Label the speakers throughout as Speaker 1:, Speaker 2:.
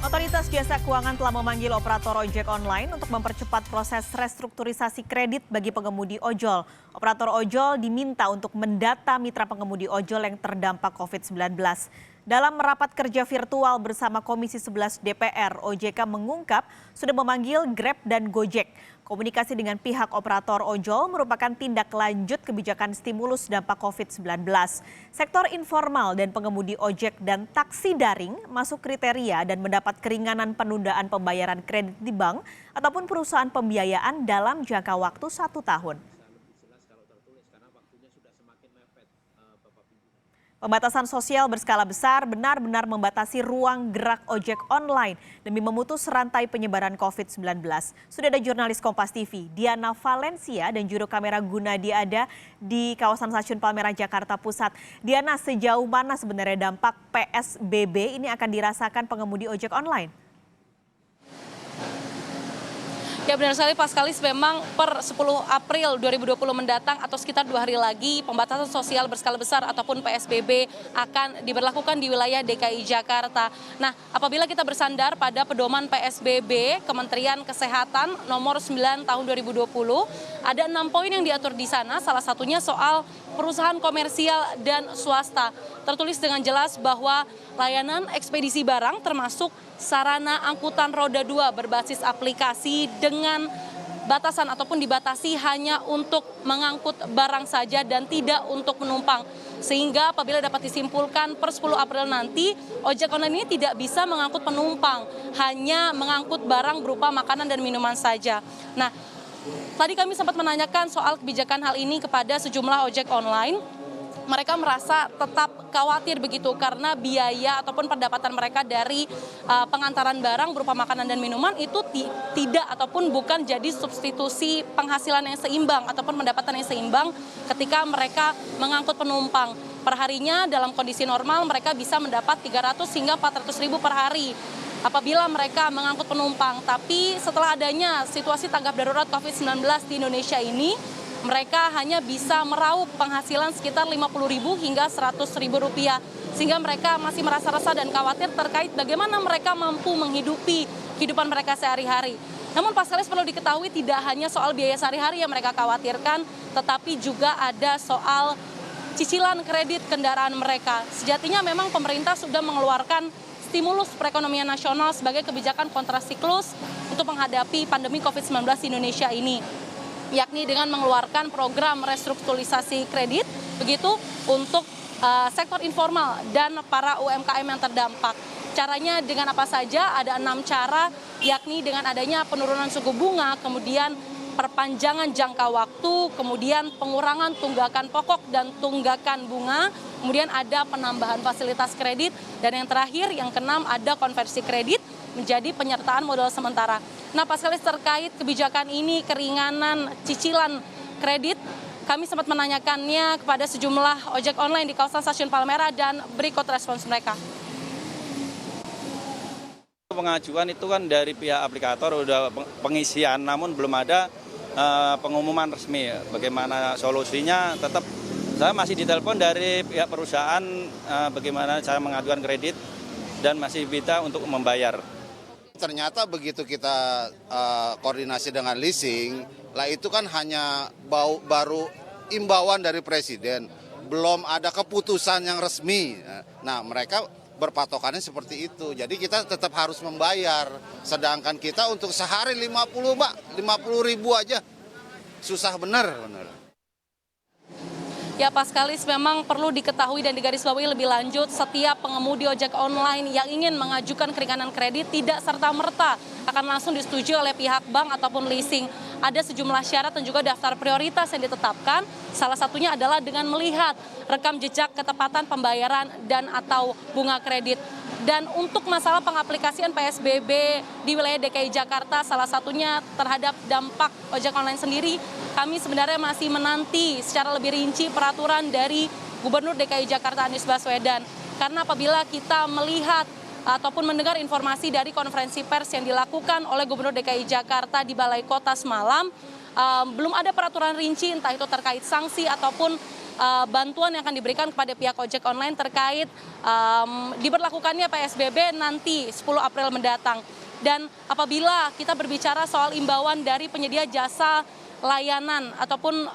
Speaker 1: Otoritas Jasa Keuangan telah memanggil operator ojek online untuk mempercepat proses restrukturisasi kredit bagi pengemudi ojol. Operator ojol diminta untuk mendata mitra pengemudi ojol yang terdampak COVID-19. Dalam rapat kerja virtual bersama Komisi 11 DPR, OJK mengungkap sudah memanggil Grab dan Gojek. Komunikasi dengan pihak operator ojol merupakan tindak lanjut kebijakan stimulus dampak COVID-19. Sektor informal dan pengemudi ojek dan taksi daring masuk kriteria dan mendapat keringanan penundaan pembayaran kredit di bank ataupun perusahaan pembiayaan dalam jangka waktu 1 tahun. Pembatasan sosial berskala besar benar-benar membatasi ruang gerak ojek online demi memutus rantai penyebaran COVID-19. Sudah ada jurnalis Kompas TV, Diana Valencia dan juru kamera Gunadi ada di kawasan Stasiun Palmerah, Jakarta Pusat. Diana, sejauh mana sebenarnya dampak PSBB ini akan dirasakan pengemudi ojek online?
Speaker 2: Ya benar sekali Pak Skalis, memang per 10 April 2020 mendatang atau sekitar 2 hari lagi pembatasan sosial berskala besar ataupun PSBB akan diberlakukan di wilayah DKI Jakarta. Nah, apabila kita bersandar pada pedoman PSBB Kementerian Kesehatan nomor 9 tahun 2020, ada 6 poin yang diatur di sana, salah satunya soal perusahaan komersial dan swasta. Tertulis dengan jelas bahwa layanan ekspedisi barang termasuk sarana angkutan roda 2 berbasis aplikasi dengan batasan ataupun dibatasi hanya untuk mengangkut barang saja dan tidak untuk penumpang. Sehingga apabila dapat disimpulkan per 10 April nanti, ojek online ini tidak bisa mengangkut penumpang, hanya mengangkut barang berupa makanan dan minuman saja. Nah, tadi kami sempat menanyakan soal kebijakan hal ini kepada sejumlah ojek online. Mereka merasa tetap khawatir begitu karena biaya ataupun pendapatan mereka dari pengantaran barang berupa makanan dan minuman itu tidak ataupun bukan jadi substitusi penghasilan yang seimbang ataupun pendapatan yang seimbang ketika mereka mengangkut penumpang. Perharinya dalam kondisi normal mereka bisa mendapat 300 hingga 400 ribu per hari apabila mereka mengangkut penumpang. Tapi setelah adanya situasi tanggap darurat COVID-19 di Indonesia ini, mereka hanya bisa meraup penghasilan sekitar Rp50.000 hingga Rp100.000, sehingga mereka masih merasa resah dan khawatir terkait bagaimana mereka mampu menghidupi kehidupan mereka sehari-hari. Namun Pak Skalis, perlu diketahui tidak hanya soal biaya sehari-hari yang mereka khawatirkan, tetapi juga ada soal cicilan kredit kendaraan mereka. Sejatinya memang pemerintah sudah mengeluarkan stimulus perekonomian nasional sebagai kebijakan kontrasiklus untuk menghadapi pandemi COVID-19 di Indonesia ini, yakni dengan mengeluarkan program restrukturisasi kredit begitu untuk sektor informal dan para UMKM yang terdampak. Caranya dengan apa saja? Ada 6 cara, yakni dengan adanya penurunan suku bunga, kemudian perpanjangan jangka waktu, kemudian pengurangan tunggakan pokok dan tunggakan bunga, kemudian ada penambahan fasilitas kredit, dan yang terakhir, yang keenam, ada konversi kredit menjadi penyertaan modal sementara. Nah, Pak Skalis, terkait kebijakan ini, keringanan cicilan kredit, kami sempat menanyakannya kepada sejumlah ojek online di kawasan Stasiun Palmerah dan berikut respons mereka.
Speaker 3: Pengajuan itu kan dari pihak aplikator udah pengisian, namun belum ada pengumuman resmi. Bagaimana solusinya? Tetap saya masih ditelepon dari pihak perusahaan bagaimana cara mengajukan kredit dan masih minta untuk membayar.
Speaker 4: Ternyata begitu kita koordinasi dengan leasing, lah itu kan hanya baru imbauan dari presiden, belum ada keputusan yang resmi. Nah, mereka berpatokannya seperti itu. Jadi kita tetap harus membayar. Sedangkan kita untuk sehari 50, Pak, 50.000 aja. Susah benar.
Speaker 2: Ya Pak Skalis, memang perlu diketahui dan digarisbawahi lebih lanjut, setiap pengemudi ojek online yang ingin mengajukan keringanan kredit tidak serta-merta akan langsung disetujui oleh pihak bank ataupun leasing. Ada sejumlah syarat dan juga daftar prioritas yang ditetapkan, salah satunya adalah dengan melihat rekam jejak ketepatan pembayaran dan atau bunga kredit. Dan untuk masalah pengaplikasian PSBB di wilayah DKI Jakarta, salah satunya terhadap dampak ojek online sendiri, kami sebenarnya masih menanti secara lebih rinci peraturan dari Gubernur DKI Jakarta Anies Baswedan. Karena apabila kita melihat ataupun mendengar informasi dari konferensi pers yang dilakukan oleh Gubernur DKI Jakarta di Balai Kota semalam, belum ada peraturan rinci, entah itu terkait sanksi ataupun bantuan yang akan diberikan kepada pihak ojek online terkait diberlakukannya PSBB nanti 10 April mendatang. Dan apabila kita berbicara soal imbauan dari penyedia jasa layanan ataupun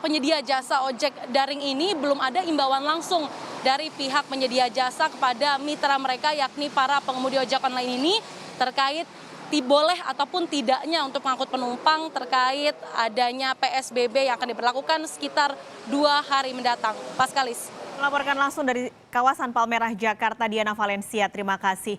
Speaker 2: penyedia jasa ojek daring ini, belum ada imbauan langsung dari pihak penyedia jasa kepada mitra mereka yakni para pengemudi ojek online ini terkait boleh ataupun tidaknya untuk mengangkut penumpang terkait adanya PSBB yang akan diberlakukan sekitar 2 hari mendatang. Paskalis.
Speaker 1: Melaporkan langsung dari kawasan Palmerah, Jakarta, Diana Valencia. Terima kasih.